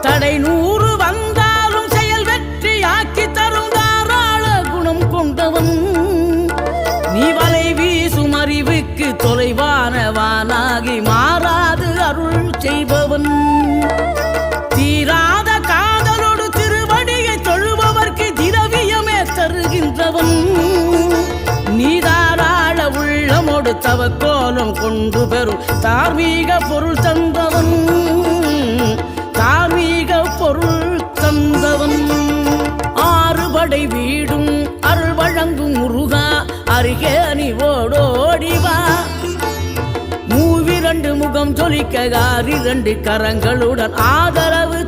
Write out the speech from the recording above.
தடை 100 வந்தாலும் செயல் வெற்றியாக்கி தரும் தாராள குணம் கொண்டவன் நீ வலை வீசும் அறிவுக்கு தொலைவானவானாகி மாறாது அருள் செய்பவன் தீராத காதலோடு திருவடியை தொழுபவர்க்கு திரவியமே தருகின்றவன் நீதாராள உள்ளமோடு தவக்கோலம் கொண்டு பெறும் தார்மீக பொருள் தந்தவன் தார்மீக பொருள் தந்தவன் ஆறுபடை வீடும் அருள் வழங்கும் முருகா அருகே நீ ஓடோடிவா மூவிரண்டு முகம் ஜொலிக்க 2 கரங்களுடன் ஆதரவு